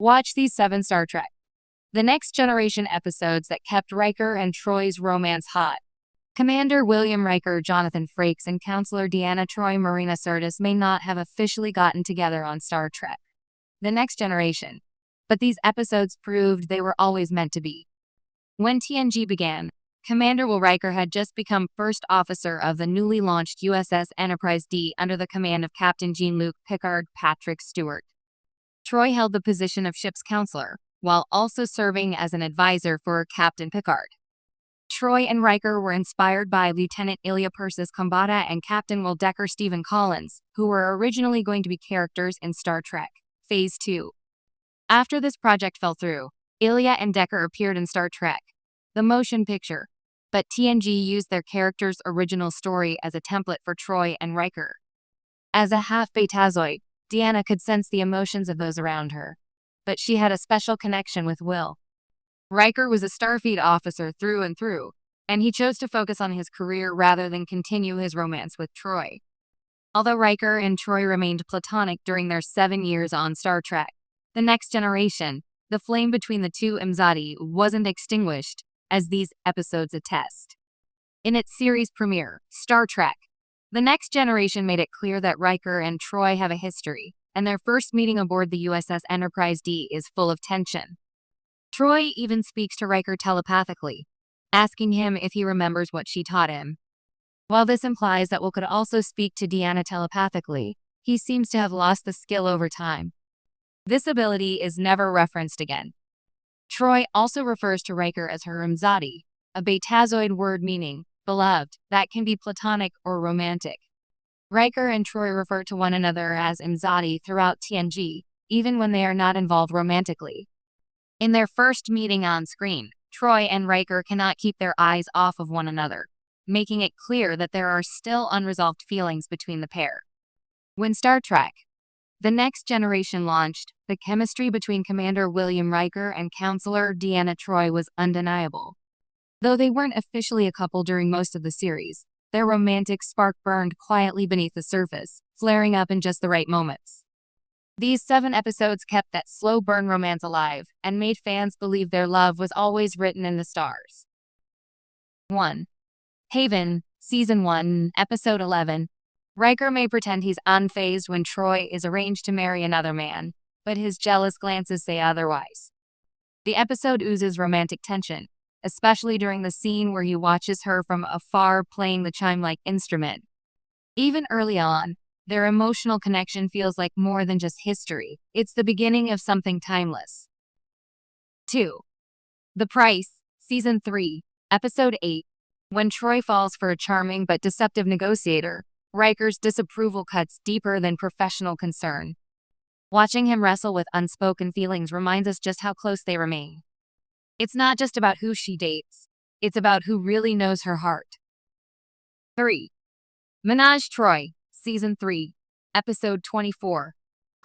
Watch these 7 Star Trek The Next Generation episodes that kept Riker and Troi's romance hot. Commander William Riker, Jonathan Frakes, and Counselor Deanna Troi Marina Sirtis may not have officially gotten together on Star Trek The Next Generation, but these episodes proved they were always meant to be. When TNG began, Commander Will Riker had just become first officer of the newly launched USS Enterprise D under the command of Captain Jean-Luc Picard Patrick Stewart. Troi held the position of ship's counselor, while also serving as an advisor for Captain Picard. Troi and Riker were inspired by Lieutenant Ilya Persis Kambata and Captain Will Decker Stephen Collins, who were originally going to be characters in Star Trek Phase 2. After this project fell through, Ilya and Decker appeared in Star Trek the motion picture, but TNG used their characters' original story as a template for Troi and Riker. As a half-betazoid, Deanna could sense the emotions of those around her, but she had a special connection with Will. Riker was a Starfleet officer through and through, and he chose to focus on his career rather than continue his romance with Troi. Although Riker and Troi remained platonic during their 7 years on Star Trek The Next Generation, the flame between the two Imzadi wasn't extinguished, as these episodes attest. In its series premiere, Star Trek The Next Generation made it clear that Riker and Troi have a history, and their first meeting aboard the USS Enterprise D is full of tension. Troi even speaks to Riker telepathically, asking him if he remembers what she taught him. While this implies that Will could also speak to Deanna telepathically, he seems to have lost the skill over time. This ability is never referenced again. Troi also refers to Riker as her Imzadi, a betazoid word meaning beloved that can be platonic or romantic. Riker and Troi refer to one another as Imzadi throughout TNG, even when they are not involved romantically. In their first meeting on screen, Troi and Riker cannot keep their eyes off of one another, making it clear that there are still unresolved feelings between the pair. When Star Trek The Next Generation launched, the chemistry between Commander William Riker and Counselor Deanna Troi was undeniable. Though they weren't officially a couple during most of the series, their romantic spark burned quietly beneath the surface, flaring up in just the right moments. These 7 episodes kept that slow burn romance alive and made fans believe their love was always written in the stars. 1. Haven, Season 1, Episode 11. Riker may pretend he's unfazed when Troi is arranged to marry another man, but his jealous glances say otherwise. The episode oozes romantic tension, especially during the scene where he watches her from afar playing the chime-like instrument. Even early on, their emotional connection feels like more than just history. It's the beginning of something timeless. 2. The Price, Season 3, Episode 8. When Troi falls for a charming but deceptive negotiator, Riker's disapproval cuts deeper than professional concern. Watching him wrestle with unspoken feelings reminds us just how close they remain. It's not just about who she dates, it's about who really knows her heart. 3. Menage Troi, Season 3, Episode 24.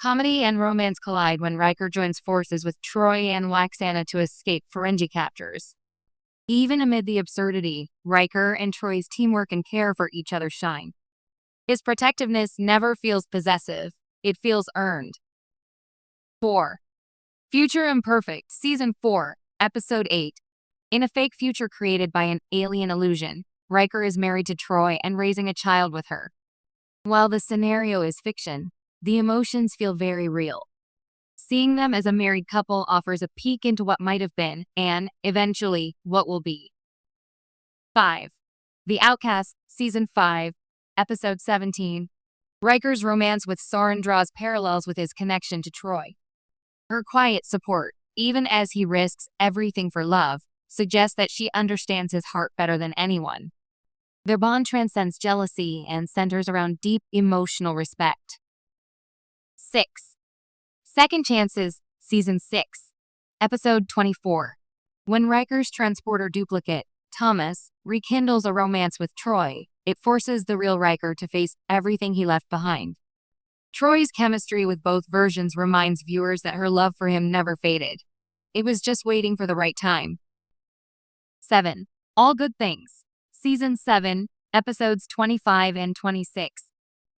Comedy and romance collide when Riker joins forces with Troi and Waxana to escape Ferengi captors. Even amid the absurdity, Riker and Troi's teamwork and care for each other shine. His protectiveness never feels possessive, it feels earned. 4. Future Imperfect, Season 4, Episode 8. In a fake future created by an alien illusion, Riker is married to Troi and raising a child with her. While the scenario is fiction, the emotions feel very real. Seeing them as a married couple offers a peek into what might have been and, eventually, what will be. 5. The Outcast, Season 5, Episode 17. Riker's romance with Soren draws parallels with his connection to Troi. Her quiet support, even as he risks everything for love, suggests that she understands his heart better than anyone. Their bond transcends jealousy and centers around deep emotional respect. 6. Second Chances, Season 6, Episode 24. When Riker's transporter duplicate, Thomas, rekindles a romance with Troi, it forces the real Riker to face everything he left behind. Troi's chemistry with both versions reminds viewers that her love for him never faded. It was just waiting for the right time. 7. All Good Things, Season 7, Episodes 25 and 26.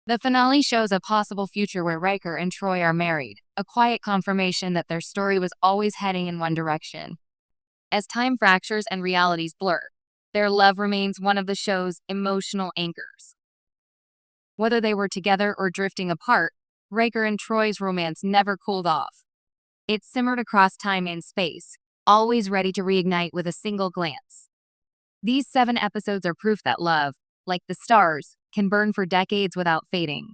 The finale shows a possible future where Riker and Troi are married, a quiet confirmation that their story was always heading in one direction. As time fractures and realities blur, their love remains one of the show's emotional anchors. Whether they were together or drifting apart, Riker and Troi's romance never cooled off. It simmered across time and space, always ready to reignite with a single glance. These 7 episodes are proof that love, like the stars, can burn for decades without fading.